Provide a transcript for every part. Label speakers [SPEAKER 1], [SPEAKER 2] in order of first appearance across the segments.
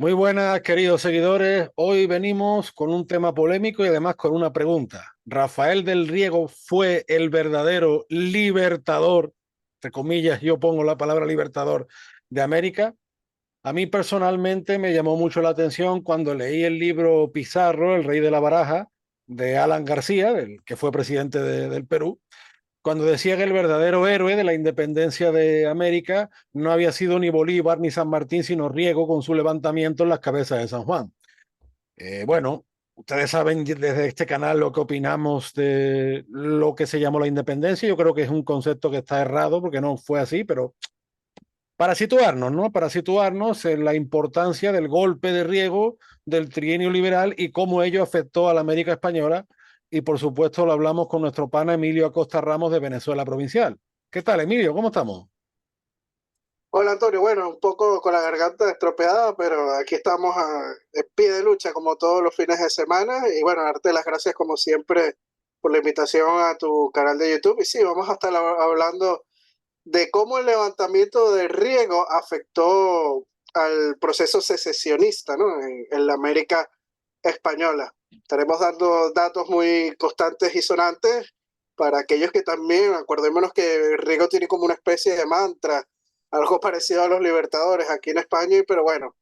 [SPEAKER 1] Muy buenas, queridos seguidores. Hoy venimos con un tema polémico y además con una pregunta. ¿Rafael del Riego fue el verdadero libertador, entre comillas, yo pongo la palabra libertador, de América? A mí personalmente me llamó mucho la atención cuando leí el libro Pizarro, El Rey de la Baraja, de Alan García, el que fue presidente del Perú, cuando decía que el verdadero héroe de la independencia de América no había sido ni Bolívar ni San Martín, sino Riego con su levantamiento en las cabezas de San Juan. Bueno, ustedes saben desde este canal lo que opinamos de lo que se llamó la independencia. Yo creo que es un concepto que está errado porque no fue así, pero para situarnos, ¿no? Para situarnos en la importancia del golpe de Riego del trienio liberal y cómo ello afectó a la América española. Y por supuesto lo hablamos con nuestro pana Emilio Acosta Ramos de Venezuela Provincial. ¿Qué tal, Emilio? ¿Cómo estamos?
[SPEAKER 2] Hola Antonio, bueno, un poco con la garganta estropeada, pero aquí estamos en pie de lucha como todos los fines de semana y bueno, darte las gracias como siempre por la invitación a tu canal de YouTube. Y sí, vamos a estar hablando de cómo el levantamiento de Riego afectó al proceso secesionista, ¿no? En la América española. Estaremos dando datos muy constantes y sonantes para aquellos que también, acordémonos que Riego tiene como una especie de mantra, algo parecido a los Libertadores aquí en España, pero bueno,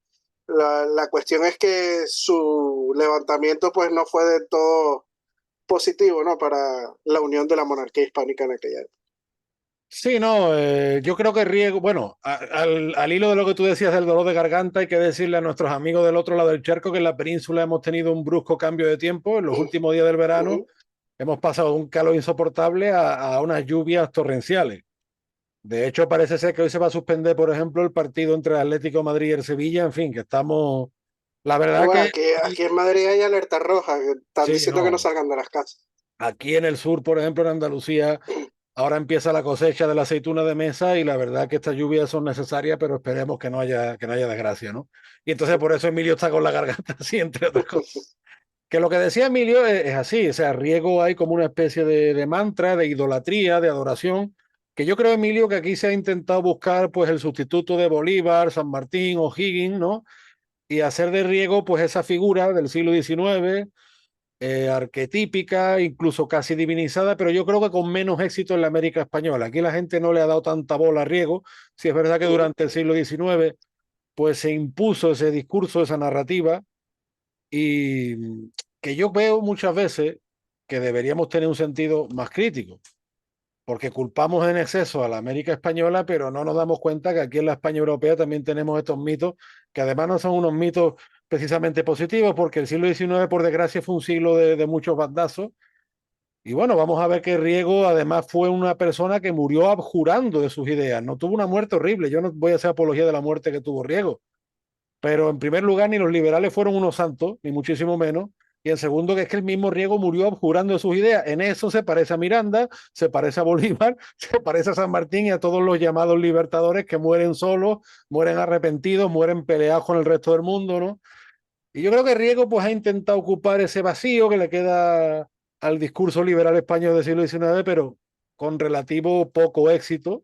[SPEAKER 2] la cuestión es que su levantamiento pues no fue del todo positivo, ¿no? Para la unión de la monarquía hispánica en aquella época.
[SPEAKER 1] Sí, no, yo creo que Riego, bueno, al hilo de lo que tú decías del dolor de garganta, hay que decirle a nuestros amigos del otro lado del charco que en la península hemos tenido un brusco cambio de tiempo. En los últimos días del verano
[SPEAKER 2] Ujú.
[SPEAKER 1] hemos pasado de un calor insoportable a unas lluvias torrenciales. De hecho, parece ser que hoy se va a suspender, por ejemplo, el partido entre el Atlético de Madrid y el Sevilla. En fin, que estamos. La verdad
[SPEAKER 2] Bueno,
[SPEAKER 1] que
[SPEAKER 2] aquí en Madrid hay alerta roja, que están
[SPEAKER 1] sí,
[SPEAKER 2] diciendo que no
[SPEAKER 1] no.
[SPEAKER 2] salgan de las casas.
[SPEAKER 1] Aquí en el sur, por ejemplo, en Andalucía, ahora empieza la cosecha de la aceituna de mesa y la verdad que estas lluvias son necesarias, pero esperemos que no haya desgracia, ¿no? Y entonces por eso Emilio está con la garganta así, entre otras cosas. Que lo que decía Emilio es así, o sea, Riego hay como una especie de mantra, de idolatría, de adoración, que yo creo, Emilio, que aquí se ha intentado buscar pues el sustituto de Bolívar, San Martín o Higgins, ¿no? Y hacer de Riego pues esa figura del siglo XIX, arquetípica, incluso casi divinizada, pero yo creo que con menos éxito en la América española. Aquí la gente no le ha dado tanta bola a Riego, si es verdad que durante el siglo XIX pues se impuso ese discurso, esa narrativa, y que yo veo muchas veces que deberíamos tener un sentido más crítico, porque culpamos en exceso a la América española, pero no nos damos cuenta que aquí en la España europea también tenemos estos mitos, que además no son unos mitos precisamente positivos, porque el siglo XIX, por desgracia, fue un siglo de muchos bandazos. Y bueno, vamos a ver que Riego además fue una persona que murió abjurando de sus ideas, no tuvo una muerte horrible. Yo no voy a hacer apología de la muerte que tuvo Riego, pero en primer lugar, ni los liberales fueron unos santos, ni muchísimo menos. Y en segundo, que es que el mismo Riego murió abjurando de sus ideas. En eso se parece a Miranda, se parece a Bolívar, se parece a San Martín y a todos los llamados libertadores que mueren solos, mueren arrepentidos, mueren peleados con el resto del mundo, ¿no? Y yo creo que Riego pues ha intentado ocupar ese vacío que le queda al discurso liberal español del siglo XIX, pero con relativo poco éxito.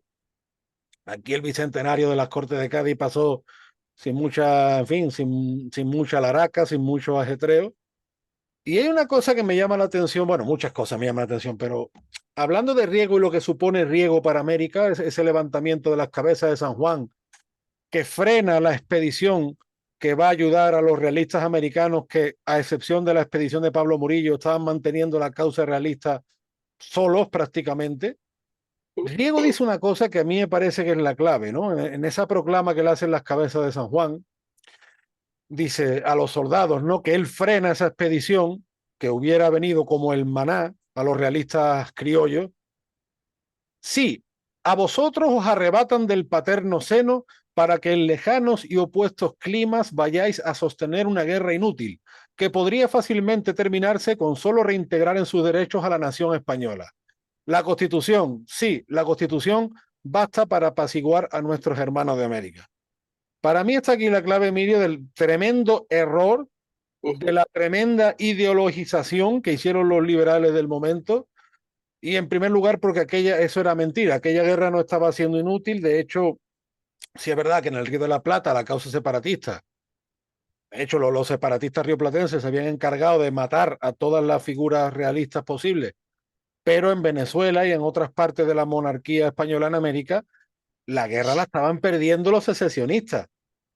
[SPEAKER 1] Aquí el bicentenario de las Cortes de Cádiz pasó sin mucha, en fin, sin mucha laraca, sin mucho ajetreo. Y hay una cosa que me llama la atención, bueno, muchas cosas me llaman la atención, pero hablando de Riego y lo que supone Riego para América, ese levantamiento de las cabezas de San Juan, que frena la expedición que va a ayudar a los realistas americanos que, a excepción de la expedición de Pablo Murillo, estaban manteniendo la causa realista solos prácticamente. Riego dice una cosa que a mí me parece que es la clave, ¿no? En esa proclama que le hacen las cabezas de San Juan, dice a los soldados, ¿no? Que él frena esa expedición que hubiera venido como el maná a los realistas criollos. Sí, a vosotros os arrebatan del paterno seno para que en lejanos y opuestos climas vayáis a sostener una guerra inútil, que podría fácilmente terminarse con solo reintegrar en sus derechos a la nación española. La Constitución, sí, la Constitución basta para apaciguar a nuestros hermanos de América. Para mí está aquí la clave, Emilio, del tremendo error, de la tremenda ideologización que hicieron los liberales del momento. Y en primer lugar, porque eso era mentira, aquella guerra no estaba siendo inútil. De hecho, sí es verdad que en el Río de la Plata la causa separatista De hecho, los separatistas rioplatenses se habían encargado de matar a todas las figuras realistas posibles, pero en Venezuela y en otras partes de la monarquía española en América, la guerra la estaban perdiendo los secesionistas.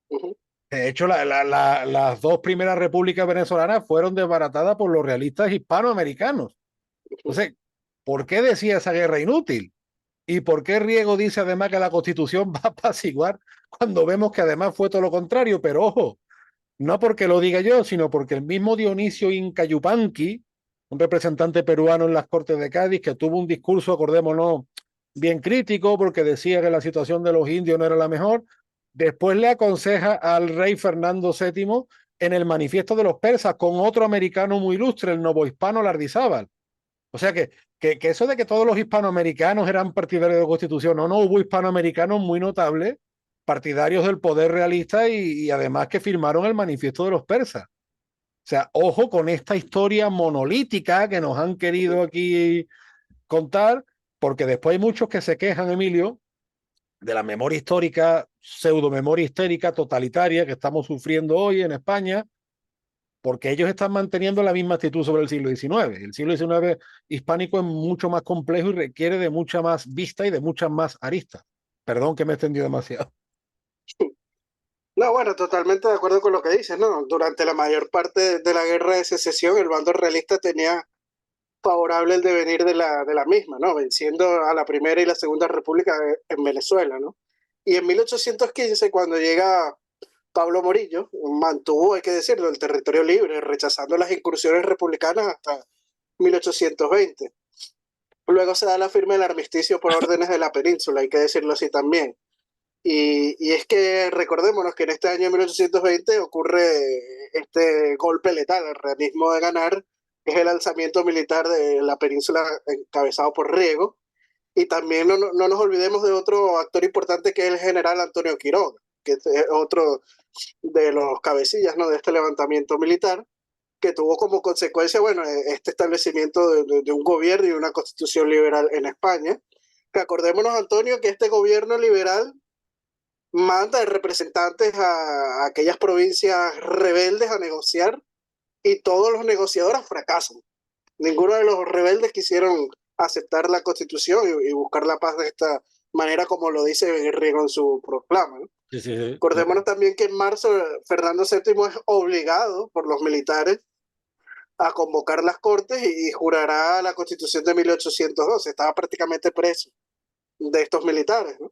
[SPEAKER 2] Ujú,
[SPEAKER 1] De hecho, las dos primeras repúblicas venezolanas fueron desbaratadas por los realistas hispanoamericanos.
[SPEAKER 2] ujú.
[SPEAKER 1] Entonces, ¿por qué decía esa guerra inútil? ¿Y por qué Riego dice además que la constitución va a apaciguar cuando vemos que además fue todo lo contrario? Pero ojo, no porque lo diga yo, sino porque el mismo Dionisio Inca Yupanqui, un representante peruano en las Cortes de Cádiz, que tuvo un discurso, acordémonos, bien crítico, porque decía que la situación de los indios no era la mejor, después le aconseja al rey Fernando VII en el manifiesto de los persas con otro americano muy ilustre, el novohispano Lardizábal. O sea que eso de que todos los hispanoamericanos eran partidarios de la Constitución, no, hubo hispanoamericanos muy notables, partidarios del poder realista y además que firmaron el manifiesto de los persas. O sea, ojo con esta historia monolítica que nos han querido aquí contar, porque después hay muchos que se quejan, Emilio, de la memoria histórica, pseudo memoria histérica totalitaria que estamos sufriendo hoy en España, porque ellos están manteniendo la misma actitud sobre el siglo XIX. El siglo XIX hispánico es mucho más complejo y requiere de mucha más vista y de muchas más aristas. Perdón que me he extendido demasiado.
[SPEAKER 2] No, bueno, totalmente de acuerdo con lo que dices, ¿no? Durante la mayor parte de la guerra de secesión, el bando realista tenía favorable el devenir de la misma, ¿no? Venciendo a la Primera y la Segunda República en Venezuela, ¿no? Y en 1815, cuando llega Pablo Morillo, mantuvo, hay que decirlo, el territorio libre, rechazando las incursiones republicanas hasta 1820. Luego se da la firma del armisticio por órdenes de la península, hay que decirlo así también. Y es que recordémonos que en este año 1820 ocurre este golpe letal, el realismo de ganar, que es el alzamiento militar de la península encabezado por Riego. Y también no nos olvidemos de otro actor importante que es el general Antonio Quiroga, que es otro de los cabecillas, ¿no?, de este levantamiento militar, que tuvo como consecuencia, bueno, este establecimiento de un gobierno y una constitución liberal en España. Que acordémonos, Antonio, que este gobierno liberal manda representantes a aquellas provincias rebeldes a negociar y todos los negociadores fracasan. Ninguno de los rebeldes quisieron aceptar la constitución y buscar la paz de esta manera como lo dice Riego en su proclama, ¿no?
[SPEAKER 1] Sí, sí, sí.
[SPEAKER 2] Acordémonos también que en marzo Fernando VII es obligado por los militares a convocar las cortes y jurará la constitución de 1812. Estaba prácticamente preso de estos militares, ¿no?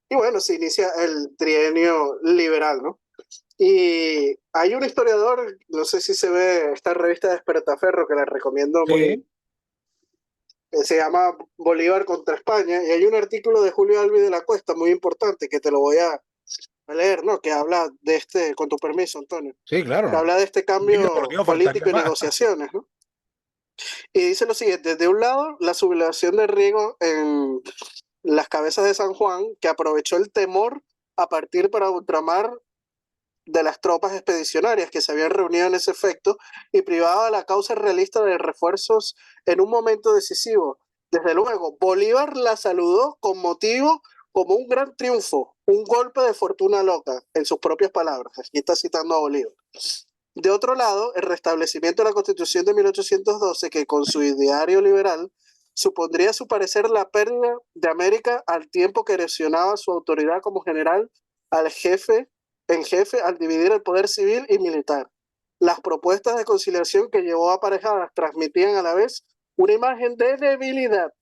[SPEAKER 2] Y bueno, se inicia el trienio liberal, ¿no? Y hay un historiador, no sé si se ve esta revista de Despertaferro, que la recomiendo muy,
[SPEAKER 1] Sí,
[SPEAKER 2] que se llama Bolívar contra España, y hay un artículo de Julio Albi de la Cuesta muy importante que te lo voy a leer, ¿no? Que habla de este, con tu permiso, Antonio,
[SPEAKER 1] sí,
[SPEAKER 2] que
[SPEAKER 1] claro.
[SPEAKER 2] habla de este
[SPEAKER 1] Dime, por
[SPEAKER 2] cambio
[SPEAKER 1] Dios, faltaría
[SPEAKER 2] político y
[SPEAKER 1] más.
[SPEAKER 2] negociaciones, ¿no? Y dice lo siguiente: de un lado, la sublevación de Riego en las cabezas de San Juan, que aprovechó el temor a partir para ultramar de las tropas expedicionarias que se habían reunido en ese efecto y privaba a la causa realista de refuerzos en un momento decisivo. Desde luego, Bolívar la saludó con motivo como un gran triunfo, un golpe de fortuna loca, en sus propias palabras. Aquí está citando a Bolívar. De otro lado, el restablecimiento de la Constitución de 1812, que con su ideario liberal supondría a su parecer la pérdida de América al tiempo que erosionaba su autoridad como general al jefe, en jefe al dividir el poder civil y militar. Las propuestas de conciliación que llevó aparejadas transmitían a la vez una imagen de debilidad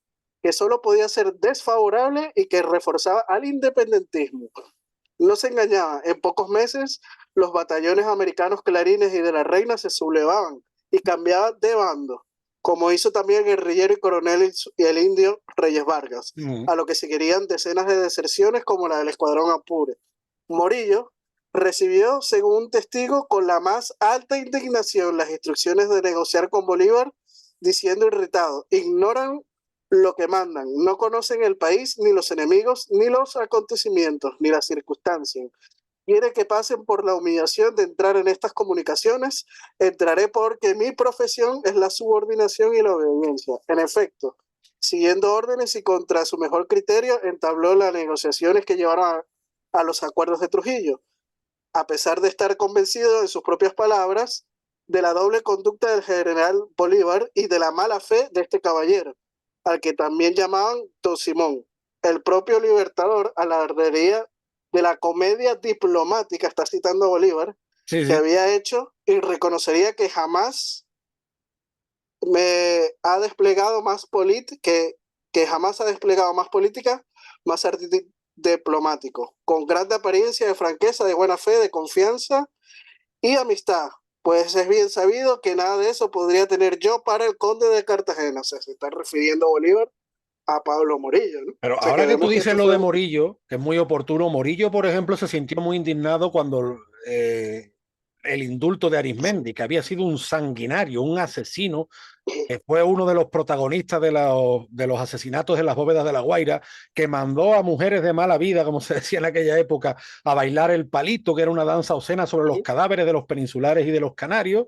[SPEAKER 2] que solo podía ser desfavorable y que reforzaba al independentismo. No se engañaba, en pocos meses los batallones americanos Clarines y de la Reina se sublevaban y cambiaban de bando, como hizo también el guerrillero y coronel y el indio Reyes Vargas,
[SPEAKER 1] Mm.
[SPEAKER 2] a lo que seguirían decenas de deserciones como la del escuadrón Apure. Morillo recibió, según un testigo, con la más alta indignación las instrucciones de negociar con Bolívar, diciendo irritado: ignoran lo que mandan, no conocen el país, ni los enemigos, ni los acontecimientos, ni las circunstancias. Quiere que pasen por la humillación de entrar en estas comunicaciones. Entraré porque mi profesión es la subordinación y la obediencia. En efecto, siguiendo órdenes y contra su mejor criterio, entabló las negociaciones que llevaron a los acuerdos de Trujillo. a pesar de estar convencido en sus propias palabras de la doble conducta del general Bolívar y de la mala fe de este caballero, al que también llamaban Don Simón. El propio Libertador alardearía de la comedia diplomática, está citando a Bolívar,
[SPEAKER 1] Sí,
[SPEAKER 2] que
[SPEAKER 1] sí.
[SPEAKER 2] había hecho y reconocería que jamás me ha desplegado más que jamás ha desplegado más política, más arte diplomático, con grande apariencia de franqueza, de buena fe, de confianza y amistad. Pues es bien sabido que nada de eso podría tener yo para el conde de Cartagena. O sea, se está refiriendo Bolívar a Pablo Morillo, ¿no? O
[SPEAKER 1] Pero
[SPEAKER 2] sea, que
[SPEAKER 1] ahora que tú
[SPEAKER 2] vemos que
[SPEAKER 1] dices
[SPEAKER 2] esto
[SPEAKER 1] lo
[SPEAKER 2] fue
[SPEAKER 1] de Morillo, que es muy oportuno, Morillo, por ejemplo, se sintió muy indignado cuando el indulto de Arizmendi, que había sido un sanguinario, un asesino, que fue uno de los protagonistas de los asesinatos en las bóvedas de La Guaira, que mandó a mujeres de mala vida, como se decía en aquella época, a bailar el palito, que era una danza obscena sobre los cadáveres de los peninsulares y de los canarios,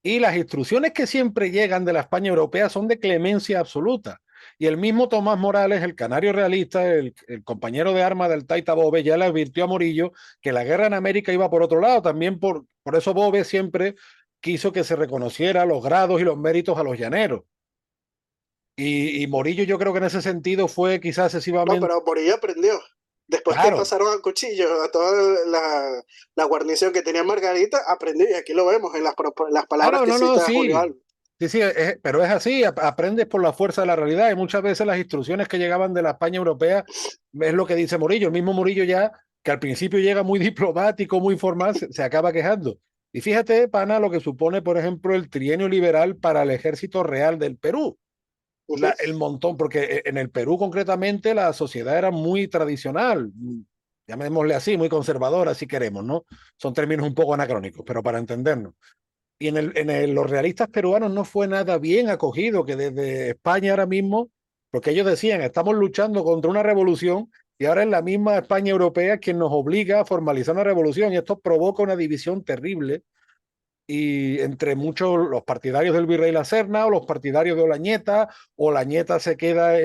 [SPEAKER 1] y las instrucciones que siempre llegan de la España europea son de clemencia absoluta. Y el mismo Tomás Morales, el canario realista, el compañero de armas del Taita Bove, ya le advirtió a Morillo que la guerra en América iba por otro lado. También por eso Bove siempre quiso que se reconociera los grados y los méritos a los llaneros. Y Morillo yo creo que en ese sentido fue quizás
[SPEAKER 2] No,
[SPEAKER 1] excesivamente,
[SPEAKER 2] pero Morillo aprendió. Después que
[SPEAKER 1] claro,
[SPEAKER 2] pasaron al cuchillo a toda la guarnición que tenía Margarita, aprendió. Y aquí lo vemos en las palabras
[SPEAKER 1] claro,
[SPEAKER 2] que
[SPEAKER 1] no, no,
[SPEAKER 2] cita Julio
[SPEAKER 1] sí,
[SPEAKER 2] Alves.
[SPEAKER 1] sí, sí, pero es así, aprendes por la fuerza de la realidad y muchas veces las instrucciones que llegaban de la España europea es lo que dice Murillo, el mismo Murillo ya, que al principio llega muy diplomático, muy formal, se acaba quejando. Y fíjate, pana, lo que supone, por ejemplo, el trienio liberal para el ejército real del Perú.
[SPEAKER 2] Ujú.
[SPEAKER 1] El montón, porque en el Perú concretamente la sociedad era muy tradicional, llamémosle así, muy conservadora, si queremos, ¿no? Son términos un poco anacrónicos, pero para entendernos. Y los realistas peruanos no fue nada bien acogido, que desde España ahora mismo, porque ellos decían, estamos luchando contra una revolución y ahora es la misma España europea quien nos obliga a formalizar una revolución y esto provoca una división terrible y entre muchos los partidarios del virrey La Serna o los partidarios de Olañeta, Olañeta se queda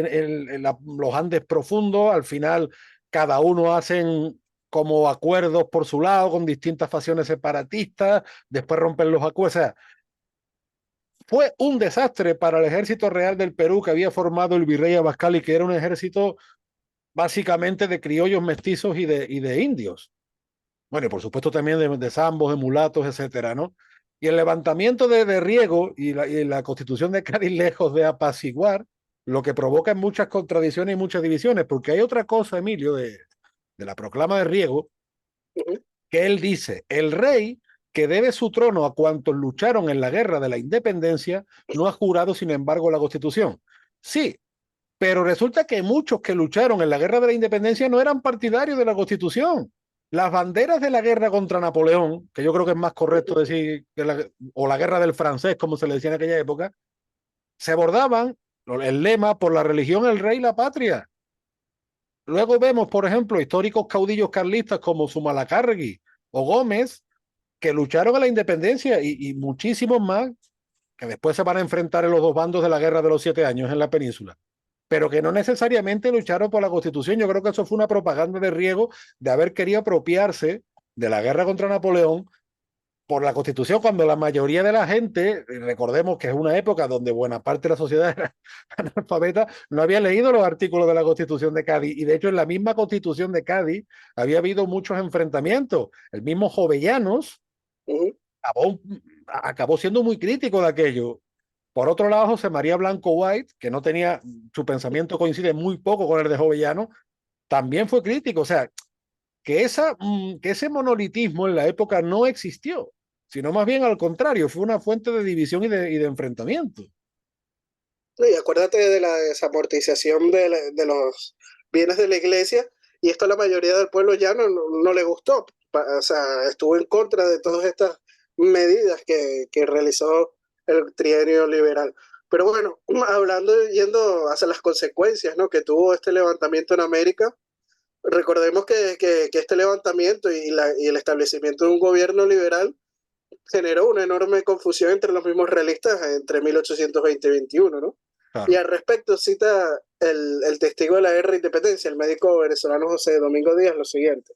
[SPEAKER 1] los Andes profundos, al final cada uno hacen como acuerdos por su lado con distintas facciones separatistas, después rompen los acuerdos, o sea, fue un desastre para el ejército real del Perú que había formado el virrey Abascal y que era un ejército básicamente de criollos mestizos y de indios. Bueno, y por supuesto también de zambos, de mulatos, etcétera, ¿no? Y el levantamiento de Riego y la constitución de Cádiz, lejos de apaciguar, lo que provoca es muchas contradicciones y muchas divisiones, porque hay otra cosa, Emilio, de la proclama de Riego,
[SPEAKER 2] Ujú.
[SPEAKER 1] que él dice, el rey que debe su trono a cuantos lucharon en la guerra de la independencia, no ha jurado, sin embargo, la constitución. Sí, pero resulta que muchos que lucharon en la guerra de la independencia no eran partidarios de la Constitución. Las banderas de la guerra contra Napoleón, que yo creo que es más correcto decir, o la guerra del francés, como se le decía en aquella época, se bordaban el lema por la religión, el rey y la patria. Luego vemos, por ejemplo, históricos caudillos carlistas como Zumalacárregui o Gómez, que lucharon a la independencia y muchísimos más que después se van a enfrentar en los dos bandos de la guerra de los 7 años en la península, pero que no necesariamente lucharon por la Constitución. Yo creo que eso fue una propaganda de Riego de haber querido apropiarse de la guerra contra Napoleón por la Constitución, cuando la mayoría de la gente, recordemos que es una época donde buena parte de la sociedad era analfabeta, no había leído los artículos de la Constitución de Cádiz. Y de hecho, en la misma Constitución de Cádiz había habido muchos enfrentamientos. El mismo Jovellanos
[SPEAKER 2] Ujú.
[SPEAKER 1] acabó, acabó siendo muy crítico de aquello. Por otro lado, José María Blanco White, que no tenía, su pensamiento coincide muy poco con el de Jovellano, también fue crítico. O sea, que ese monolitismo en la época no existió, sino más bien al contrario, fue una fuente de división y de enfrentamiento.
[SPEAKER 2] No, y acuérdate de la desamortización de los bienes de la iglesia, y esto a la mayoría del pueblo ya no le gustó. O sea, estuvo en contra de todas estas medidas que realizó el trienio liberal. Pero bueno, hablando, yendo hacia las consecuencias, ¿no?, que tuvo este levantamiento en América, recordemos que este levantamiento y el establecimiento de un gobierno liberal generó una enorme confusión entre los mismos realistas entre 1820 y 21, ¿no? Y
[SPEAKER 1] Claro.
[SPEAKER 2] al respecto cita el testigo de la guerra de independencia, el médico venezolano José Domingo Díaz, lo siguiente.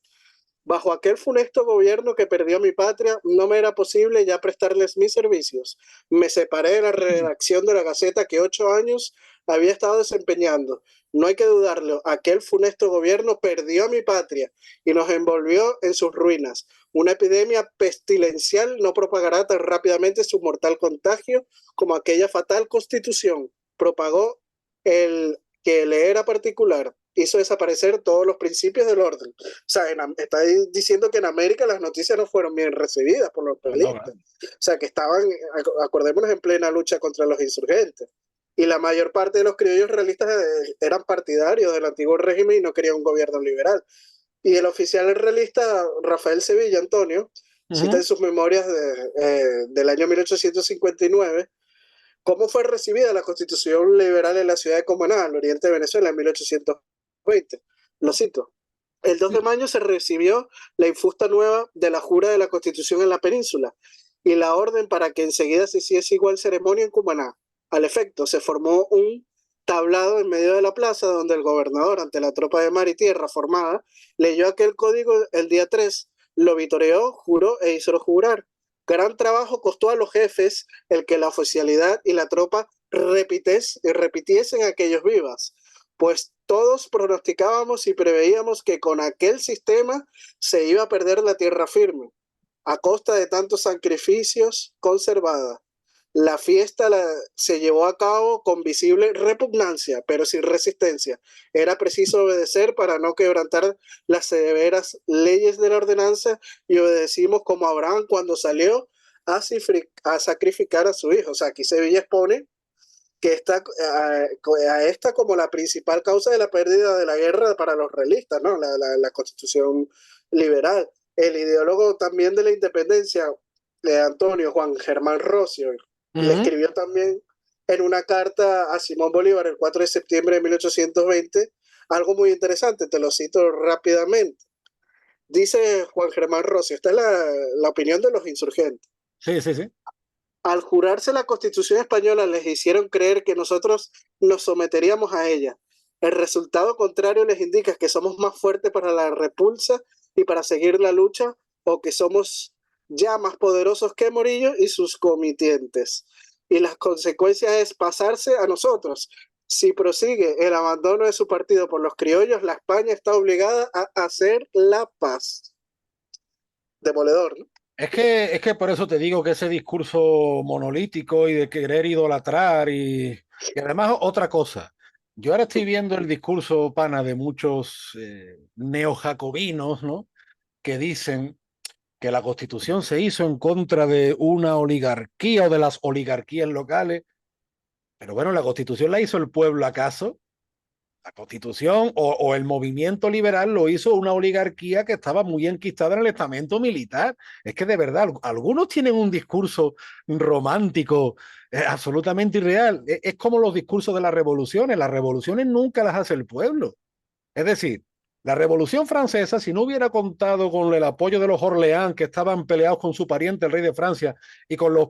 [SPEAKER 2] Bajo aquel funesto gobierno que perdió mi patria, no me era posible ya prestarles mis servicios. Me separé de la redacción de la Gaceta que 8 años había estado desempeñando. No hay que dudarlo, aquel funesto gobierno perdió a mi patria y nos envolvió en sus ruinas. Una epidemia pestilencial no propagará tan rápidamente su mortal contagio como aquella fatal constitución. Propagó el que le era particular, hizo desaparecer todos los principios del orden. O sea, está diciendo que en América las noticias no fueron bien recibidas por los
[SPEAKER 1] No, no,
[SPEAKER 2] periodistas. O sea, que estaban, acordémonos, en plena lucha contra los insurgentes. Y la mayor parte de los criollos realistas eran partidarios del antiguo régimen y no querían un gobierno liberal. Y el oficial realista Rafael Sevilla Antonio cita en sus memorias del año 1859 cómo fue recibida la constitución liberal en la ciudad de Comaná, al oriente de Venezuela, en 1820. Lo cito. El 2 de mayo se recibió la infusta nueva de la jura de la Constitución en la península y la orden para que enseguida se hiciese igual ceremonia en Cumaná. Al efecto, se formó un tablado en medio de la plaza donde el gobernador, ante la tropa de mar y tierra formada, leyó aquel código el día 3, lo vitoreó, juró e hizo jurar. Gran trabajo costó a los jefes el que la oficialidad y la tropa repitiesen aquellos vivas, pues todos pronosticábamos y preveíamos que con aquel sistema se iba a perder la tierra firme, a costa de tantos sacrificios conservada. La fiesta se llevó a cabo con visible repugnancia, pero sin resistencia. Era preciso obedecer para no quebrantar las severas leyes de la ordenanza y obedecimos como Abraham cuando salió a sacrificar a su hijo. O sea, aquí Sevilla expone que a esta como la principal causa de la pérdida de la guerra para los realistas, ¿no? La constitución liberal. El ideólogo también de la independencia, Antonio Juan Germán Rocio, le escribió también en una carta a Simón Bolívar el 4 de septiembre de 1820 algo muy interesante, te lo cito rápidamente. Dice Juan Germán Rocio, esta es la opinión de los insurgentes.
[SPEAKER 1] Sí, sí, sí.
[SPEAKER 2] Al jurarse la Constitución española les hicieron creer que nosotros nos someteríamos a ella. El resultado contrario les indica que somos más fuertes para la repulsa y para seguir la lucha, o que somos ya más poderosos que Morillo y sus comitientes. Y las consecuencias es pasarse a nosotros. Si prosigue el abandono de su partido por los criollos, la España está obligada a hacer la paz. Demoledor, ¿no?
[SPEAKER 1] Es que por eso te digo que ese discurso monolítico y de querer idolatrar y además otra cosa. Yo ahora estoy viendo el discurso, pana, de muchos neojacobinos, ¿no? Que dicen que la Constitución se hizo en contra de una oligarquía o de las oligarquías locales. Pero bueno, ¿la Constitución la hizo el pueblo acaso? La Constitución o el movimiento liberal lo hizo una oligarquía que estaba muy enquistada en el estamento militar. Es que de verdad, algunos tienen un discurso romántico absolutamente irreal. Es como los discursos de las revoluciones nunca las hace el pueblo. Es decir, la Revolución Francesa, si no hubiera contado con el apoyo de los Orleans, que estaban peleados con su pariente, el rey de Francia, y con los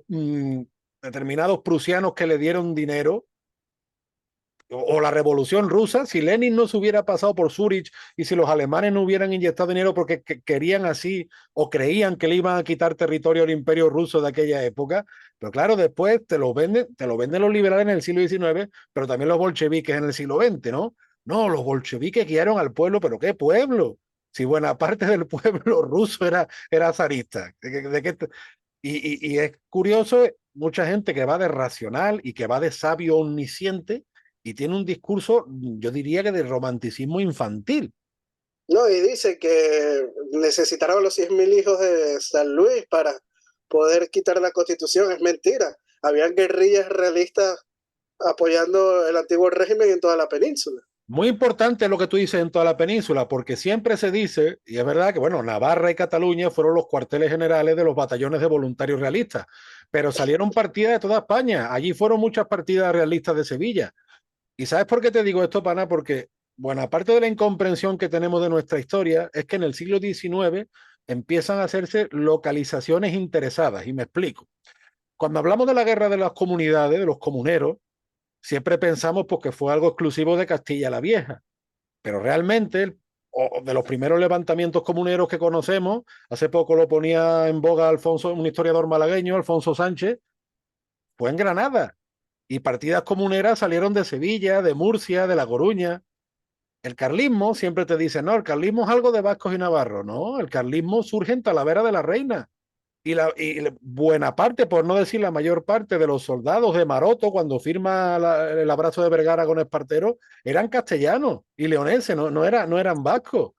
[SPEAKER 1] determinados prusianos que le dieron dinero, o la Revolución Rusa, si Lenin no se hubiera pasado por Zurich y si los alemanes no hubieran inyectado dinero porque querían así o creían que le iban a quitar territorio al imperio ruso de aquella época, pero claro, después te lo venden los liberales en el siglo XIX, pero también los bolcheviques en el siglo XX, ¿no? No, los bolcheviques guiaron al pueblo, pero ¿qué pueblo? Si buena parte del pueblo ruso era zarista. Y es curioso, mucha gente que va de racional y que va de sabio omnisciente y tiene un discurso, yo diría que de romanticismo infantil.
[SPEAKER 2] No, y dice que necesitaron los 100.000 hijos de San Luis para poder quitar la constitución. Es mentira. Habían guerrillas realistas apoyando el antiguo régimen en toda la península.
[SPEAKER 1] Muy importante lo que tú dices en toda la península, porque siempre se dice, y es verdad que, bueno, Navarra y Cataluña fueron los cuarteles generales de los batallones de voluntarios realistas, pero salieron partidas de toda España. Allí fueron muchas partidas realistas de Sevilla. ¿Y sabes por qué te digo esto, pana? Porque, bueno, aparte de la incomprensión que tenemos de nuestra historia, es que en el siglo XIX empiezan a hacerse localizaciones interesadas, y me explico. Cuando hablamos de la guerra de las comunidades, de los comuneros, siempre pensamos porque fue algo exclusivo de Castilla la Vieja, pero realmente o de los primeros levantamientos comuneros que conocemos. Hace poco lo ponía en boga Alfonso, un historiador malagueño, Alfonso Sánchez, fue en Granada. Y partidas comuneras salieron de Sevilla, de Murcia, de La Coruña. El carlismo siempre te dice, no, el carlismo es algo de vascos y navarros. No, el carlismo surge en Talavera de la Reina. Buena parte, por no decir la mayor parte de los soldados de Maroto, cuando firma el abrazo de Vergara con Espartero, eran castellanos y leoneses, no eran vascos.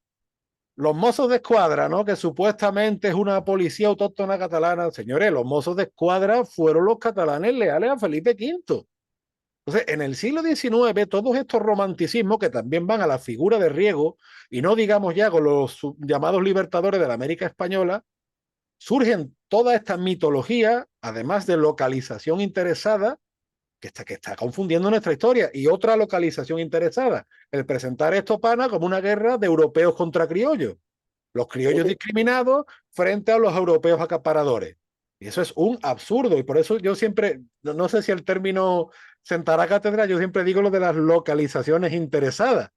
[SPEAKER 1] Los mozos de escuadra, ¿no? Que supuestamente es una policía autóctona catalana. Señores, los mozos de escuadra fueron los catalanes leales a Felipe V. Entonces, en el siglo XIX, todos estos romanticismos que también van a la figura de Riego, y no digamos ya con los llamados libertadores de la América Española, surgen toda esta mitología, además de localización interesada, que está confundiendo nuestra historia. Y otra localización interesada, el presentar esto, pana, como una guerra de europeos contra criollos. Los criollos discriminados frente a los europeos acaparadores. Y eso es un absurdo. Y por eso yo siempre, no sé si el término sentará cátedra, yo siempre digo lo de las localizaciones interesadas.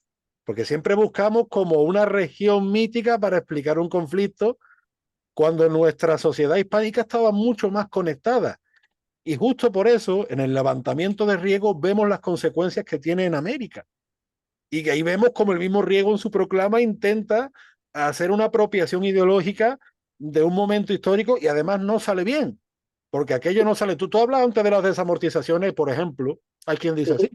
[SPEAKER 1] Porque siempre buscamos como una región mítica para explicar un conflicto cuando nuestra sociedad hispánica estaba mucho más conectada. Y justo por eso, en el levantamiento de Riego, vemos las consecuencias que tiene en América. Y que ahí vemos como el mismo Riego en su proclama intenta hacer una apropiación ideológica de un momento histórico y además no sale bien, porque aquello no sale. Tú hablas antes de las desamortizaciones, por ejemplo, hay quien dice así.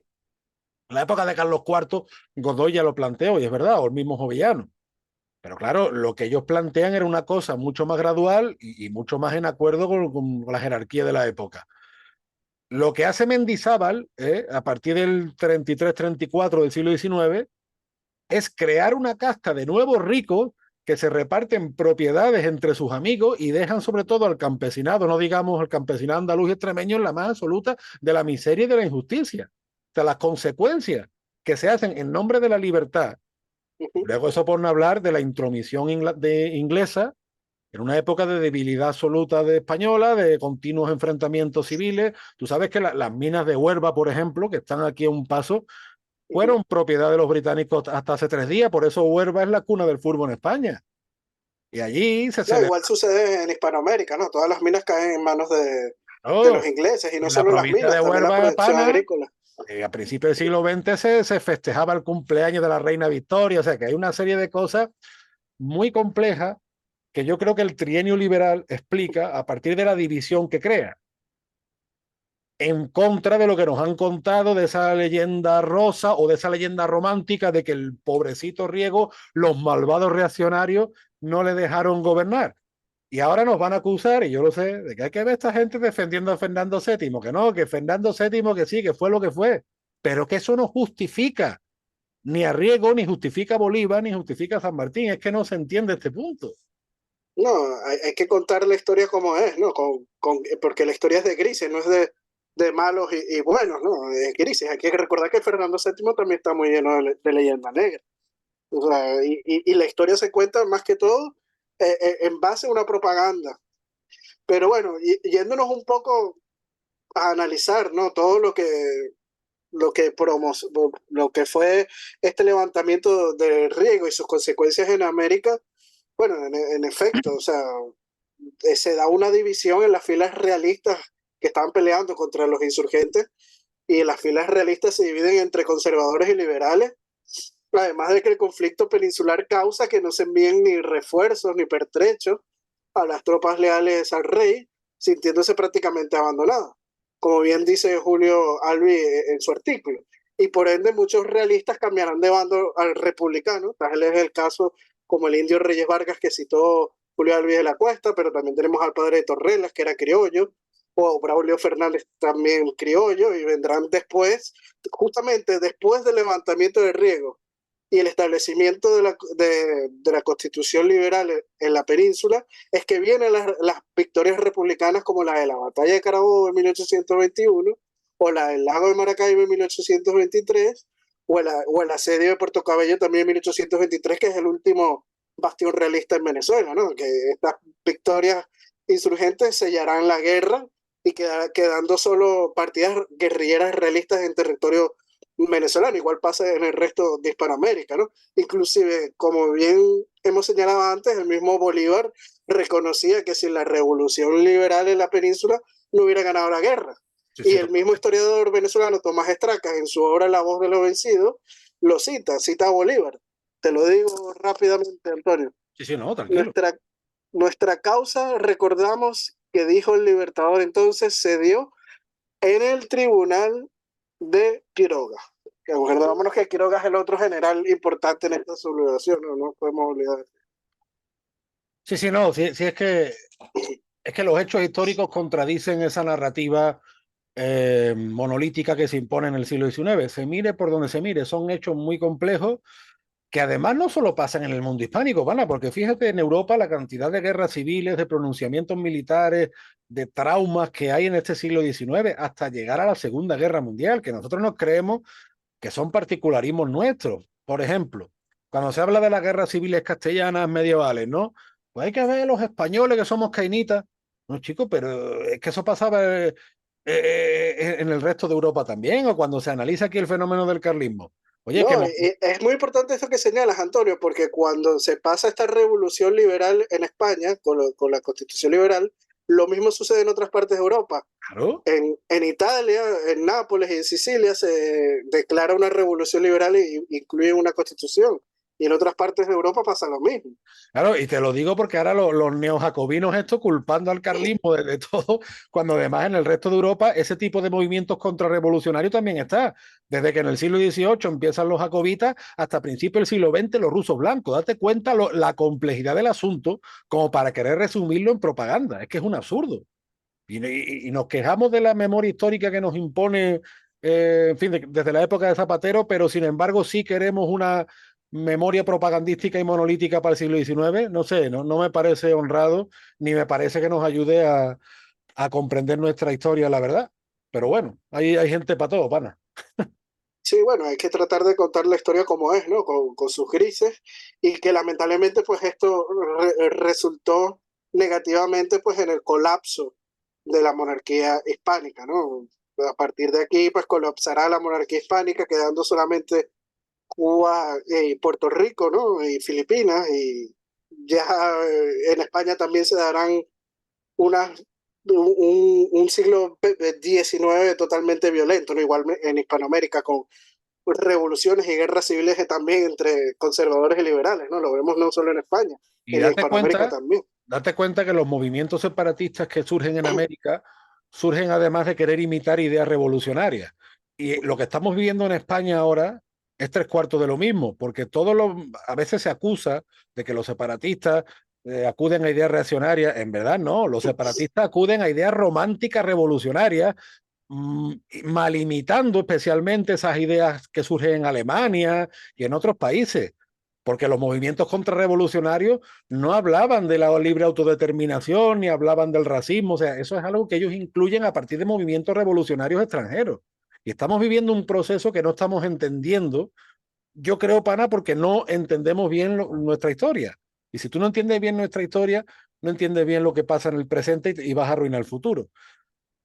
[SPEAKER 1] En la época de Carlos IV, Godoy ya lo planteó, y es verdad, o el mismo Jovellano. Pero claro, lo que ellos plantean era una cosa mucho más gradual y mucho más en acuerdo con la jerarquía de la época. Lo que hace Mendizábal, a partir del 33-34 del siglo XIX, es crear una casta de nuevos ricos que se reparten propiedades entre sus amigos y dejan sobre todo al campesinado, no digamos el campesinado andaluz y extremeño, en la más absoluta de la miseria y de la injusticia. O sea, las consecuencias que se hacen en nombre de la libertad. Luego eso por no hablar de la intromisión inglesa en una época de debilidad absoluta de española, de continuos enfrentamientos civiles. Tú sabes que las minas de Huelva, por ejemplo, que están aquí a un paso, fueron propiedad de los británicos hasta hace 3 días, por eso Huelva es la cuna del fútbol en España. Y allí se
[SPEAKER 2] No,
[SPEAKER 1] celebró.
[SPEAKER 2] igual sucede en Hispanoamérica, ¿no? Todas las minas caen en manos de los ingleses y no
[SPEAKER 1] En la
[SPEAKER 2] solo las
[SPEAKER 1] provincia de
[SPEAKER 2] minas, también la
[SPEAKER 1] Huelva de
[SPEAKER 2] producción
[SPEAKER 1] Pana,
[SPEAKER 2] agrícola.
[SPEAKER 1] a principios del siglo XX se festejaba el cumpleaños de la reina Victoria, o sea que hay una serie de cosas muy complejas que yo creo que el trienio liberal explica a partir de la división que crea, en contra de lo que nos han contado de esa leyenda rosa o de esa leyenda romántica de que el pobrecito Riego, los malvados reaccionarios, no le dejaron gobernar. Y ahora nos van a acusar, y yo lo sé, de que hay que ver a esta gente defendiendo a Fernando VII, que no, que Fernando VII, que sí, que fue lo que fue, pero que eso no justifica ni a Riego, ni justifica a Bolívar, ni justifica a San Martín. Es que no se entiende este punto.
[SPEAKER 2] No, hay que contar la historia como es, ¿no? Porque la historia es de grises, no es de malos y buenos, ¿no? Es grises. Hay que recordar que Fernando VII también está muy lleno de leyenda negra. O sea, y la historia se cuenta más que todo en base a una propaganda. Pero bueno, yéndonos un poco a analizar, ¿no? Todo lo que fue este levantamiento de Riego y sus consecuencias en América, bueno, en efecto, o sea, se da una división en las filas realistas que estaban peleando contra los insurgentes y las filas realistas se dividen entre conservadores y liberales, además de que el conflicto peninsular causa que no se envíen ni refuerzos ni pertrechos a las tropas leales al rey, sintiéndose prácticamente abandonadas, como bien dice Julio Albi en su artículo. Y por ende muchos realistas cambiarán de bando al republicano, tal es el caso como el indio Reyes Vargas que citó Julio Albi de la Cuesta, pero también tenemos al padre de Torrelas, que era criollo, o Braulio Fernández también criollo, y vendrán después, justamente después del levantamiento de Riego y el establecimiento de la constitución liberal en la península, es que vienen las victorias republicanas como la de la batalla de Carabobo en 1821, o la del lago de Maracaibo en 1823, o el asedio de Puerto Cabello también en 1823, que es el último bastión realista en Venezuela, ¿no? Que estas victorias insurgentes sellarán la guerra y quedando solo partidas guerrilleras realistas en territorio venezolano, igual pasa en el resto de Hispanoamérica, ¿no? Inclusive, como bien hemos señalado antes, el mismo Bolívar reconocía que sin la revolución liberal en la península no hubiera ganado la guerra.
[SPEAKER 1] Sí,
[SPEAKER 2] Y
[SPEAKER 1] sí,
[SPEAKER 2] el mismo historiador venezolano Tomás Estracas, en su obra La voz de los vencidos, lo cita a Bolívar. Te lo digo rápidamente, Antonio.
[SPEAKER 1] sí, sí, no, tranquilo.
[SPEAKER 2] Nuestra, nuestra causa, recordamos que dijo el libertador entonces, se dio en el tribunal de Quiroga. Que acordámonos que Quiroga es el otro general importante en esta sublevación, no podemos olvidar.
[SPEAKER 1] Sí, sí, no, sí, sí es que los hechos históricos contradicen esa narrativa monolítica que se impone en el siglo XIX. Se mire por donde se mire, son hechos muy complejos que además no solo pasan en el mundo hispánico, ¿vale? Porque fíjate en Europa la cantidad de guerras civiles, de pronunciamientos militares, de traumas que hay en este siglo XIX hasta llegar a la Segunda Guerra Mundial, que nosotros nos creemos que son particularismos nuestros. Por ejemplo, cuando se habla de las guerras civiles castellanas medievales, ¿no? Pues hay que ver los españoles que somos cainitas. No, chicos, pero es que eso pasaba en el resto de Europa también, o cuando se analiza aquí el fenómeno del carlismo. Oye, que
[SPEAKER 2] No, es muy importante esto que señalas, Antonio, porque cuando se pasa esta revolución liberal en España, con la constitución liberal, lo mismo sucede en otras partes de Europa.
[SPEAKER 1] claro.
[SPEAKER 2] En Italia, en Nápoles y en Sicilia se declara una revolución liberal y incluye una constitución. Y en otras partes de Europa pasa lo mismo.
[SPEAKER 1] Claro, y te lo digo porque ahora los neojacobinos esto culpando al carlismo de todo, cuando además en el resto de Europa ese tipo de movimientos contrarrevolucionarios también está. Desde que en el siglo XVIII empiezan los jacobitas hasta principios del siglo XX los rusos blancos. Date cuenta la complejidad del asunto como para querer resumirlo en propaganda. Es que es un absurdo. Y nos quejamos de la memoria histórica que nos impone, en fin, desde la época de Zapatero, pero sin embargo sí queremos una memoria propagandística y monolítica para el siglo XIX. No sé, no me parece honrado, ni me parece que nos ayude a comprender nuestra historia, la verdad. Pero bueno, hay gente para todo, pana.
[SPEAKER 2] Sí, bueno, hay que tratar de contar la historia como es, ¿no? Con sus grises y que lamentablemente pues esto resultó negativamente pues en el colapso de la monarquía hispánica, ¿no? A partir de aquí pues colapsará la monarquía hispánica quedando solamente Cuba y Puerto Rico, ¿no? Y Filipinas y ya en España también se darán unas un siglo XIX totalmente violento, ¿no? Igual en Hispanoamérica con revoluciones y guerras civiles también entre conservadores y liberales, ¿no? Lo vemos no solo en España,
[SPEAKER 1] Y
[SPEAKER 2] en Hispanoamérica también.
[SPEAKER 1] date cuenta que los movimientos separatistas que surgen en América surgen además de querer imitar ideas revolucionarias. Y lo que estamos viviendo en España ahora es tres cuartos de lo mismo, porque a veces se acusa de que los separatistas acuden a ideas reaccionarias. En verdad, no, los separatistas acuden a ideas románticas revolucionarias, mal imitando especialmente esas ideas que surgen en Alemania y en otros países, porque los movimientos contrarrevolucionarios no hablaban de la libre autodeterminación ni hablaban del racismo, o sea, eso es algo que ellos incluyen a partir de movimientos revolucionarios extranjeros. Y estamos viviendo un proceso que no estamos entendiendo, yo creo, pana, porque no entendemos bien nuestra historia. Y si tú no entiendes bien nuestra historia, no entiendes bien lo que pasa en el presente y vas a arruinar el futuro.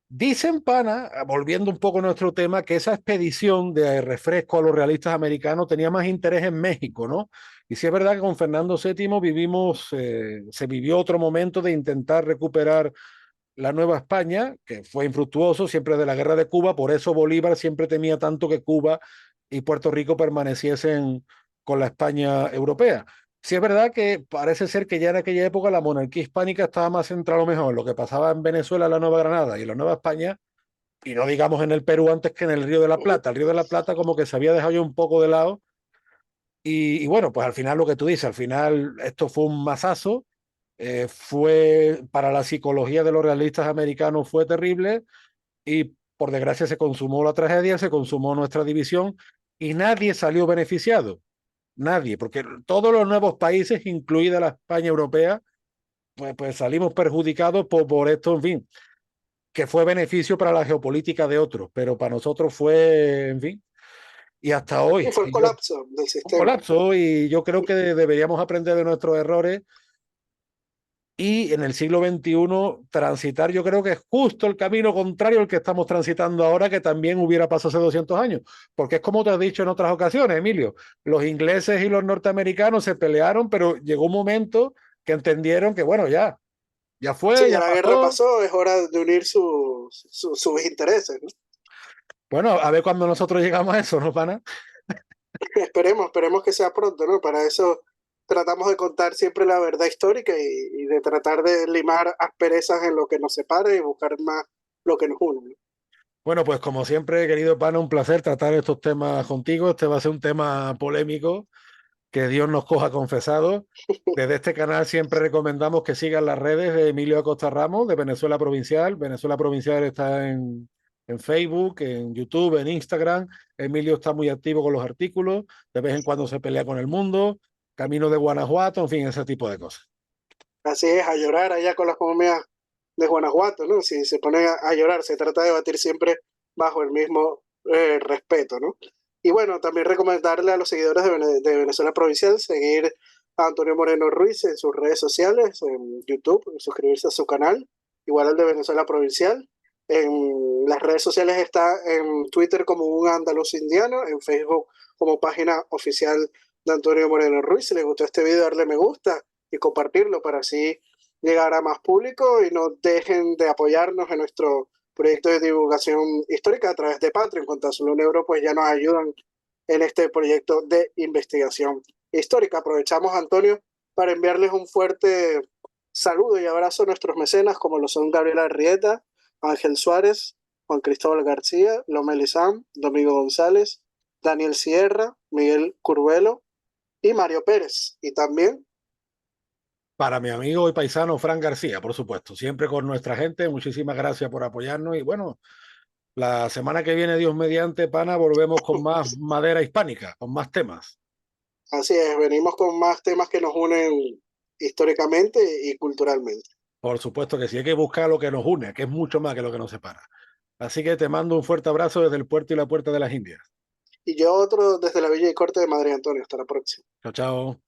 [SPEAKER 1] Dicen, pana, volviendo un poco a nuestro tema, que esa expedición de refresco a los realistas americanos tenía más interés en México, ¿no? Y sí es verdad que con Fernando VII se vivió otro momento de intentar recuperar la Nueva España, que fue infructuoso siempre de la guerra de Cuba, por eso Bolívar siempre temía tanto que Cuba y Puerto Rico permaneciesen con la España europea. Sí es verdad que parece ser que ya en aquella época la monarquía hispánica estaba más centrada a lo mejor en lo que pasaba en Venezuela, la Nueva Granada y en la Nueva España, y no digamos en el Perú antes que en el Río de la Plata. El Río de la Plata como que se había dejado ya un poco de lado y bueno, pues al final lo que tú dices, al final esto fue un masazo, fue para la psicología de los realistas americanos fue terrible y por desgracia se consumó la tragedia, se consumó nuestra división y nadie salió beneficiado, nadie, porque todos los nuevos países, incluida la España europea, pues salimos perjudicados por esto, en fin, que fue beneficio para la geopolítica de otros, pero para nosotros fue, en fin, y hasta
[SPEAKER 2] Y
[SPEAKER 1] hoy.
[SPEAKER 2] fue el
[SPEAKER 1] Y yo,
[SPEAKER 2] colapso del
[SPEAKER 1] un
[SPEAKER 2] sistema.
[SPEAKER 1] colapso y yo creo que deberíamos aprender de nuestros errores y en el siglo XXI transitar, yo creo que es justo el camino contrario al que estamos transitando ahora, que también hubiera pasado hace 200 años, porque es como te has dicho en otras ocasiones, Emilio, los ingleses y los norteamericanos se pelearon, pero llegó un momento que entendieron que, bueno, ya
[SPEAKER 2] Sí,
[SPEAKER 1] fue,
[SPEAKER 2] ya
[SPEAKER 1] ya
[SPEAKER 2] la guerra
[SPEAKER 1] pasó.
[SPEAKER 2] pasó, es hora de unir sus intereses, ¿no?
[SPEAKER 1] Bueno, a ver cuando nosotros llegamos a eso, ¿no, pana?
[SPEAKER 2] Esperemos que sea pronto, ¿no? Para eso tratamos de contar siempre la verdad histórica y de tratar de limar asperezas en lo que nos separa y buscar más lo que nos une, ¿no?
[SPEAKER 1] Bueno, pues como siempre, querido pana, un placer tratar estos temas contigo. Este va a ser un tema polémico, que Dios nos coja confesado. Desde este canal siempre recomendamos que sigan las redes de Emilio Acosta Ramos, de Venezuela Provincial. Venezuela Provincial está en Facebook, en YouTube, en Instagram. Emilio está muy activo con los artículos, de vez en cuando se pelea con el mundo, Camino de Guanajuato, en fin, ese tipo de cosas.
[SPEAKER 2] Así es, a llorar allá con las momias de Guanajuato, ¿no? Si se pone a llorar, se trata de debatir siempre bajo el mismo respeto, ¿no? Y bueno, también recomendarle a los seguidores de Venezuela Provincial seguir a Antonio Moreno Ruiz en sus redes sociales, en YouTube, suscribirse a su canal, igual al de Venezuela Provincial. En las redes sociales está en Twitter como un andaluz indiano, en Facebook como página oficial de Antonio Moreno Ruiz. Si les gustó este video, darle me gusta y compartirlo para así llegar a más público y no dejen de apoyarnos en nuestro proyecto de divulgación histórica a través de Patreon. Con tan solo €1 pues ya nos ayudan en este proyecto de investigación histórica. Aprovechamos, Antonio, para enviarles un fuerte saludo y abrazo a nuestros mecenas como lo son Gabriela Arrieta, Ángel Suárez, Juan Cristóbal García, Lomeli Sam, Domingo González, Daniel Sierra, Miguel Curvelo y Mario Pérez. Y también
[SPEAKER 1] Para mi amigo y paisano Fran García, por supuesto, siempre con nuestra gente. Muchísimas gracias por apoyarnos y bueno, la semana que viene, Dios mediante, pana, volvemos con más madera hispánica, con más temas.
[SPEAKER 2] así es, venimos con más temas que nos unen históricamente y culturalmente.
[SPEAKER 1] Por supuesto que sí, hay que buscar lo que nos une, que es mucho más que lo que nos separa. Así que te mando un fuerte abrazo desde el puerto y la puerta de las Indias.
[SPEAKER 2] Y yo otro desde la Villa y Corte de Madrid, Antonio. Hasta la próxima.
[SPEAKER 1] Chao, chao.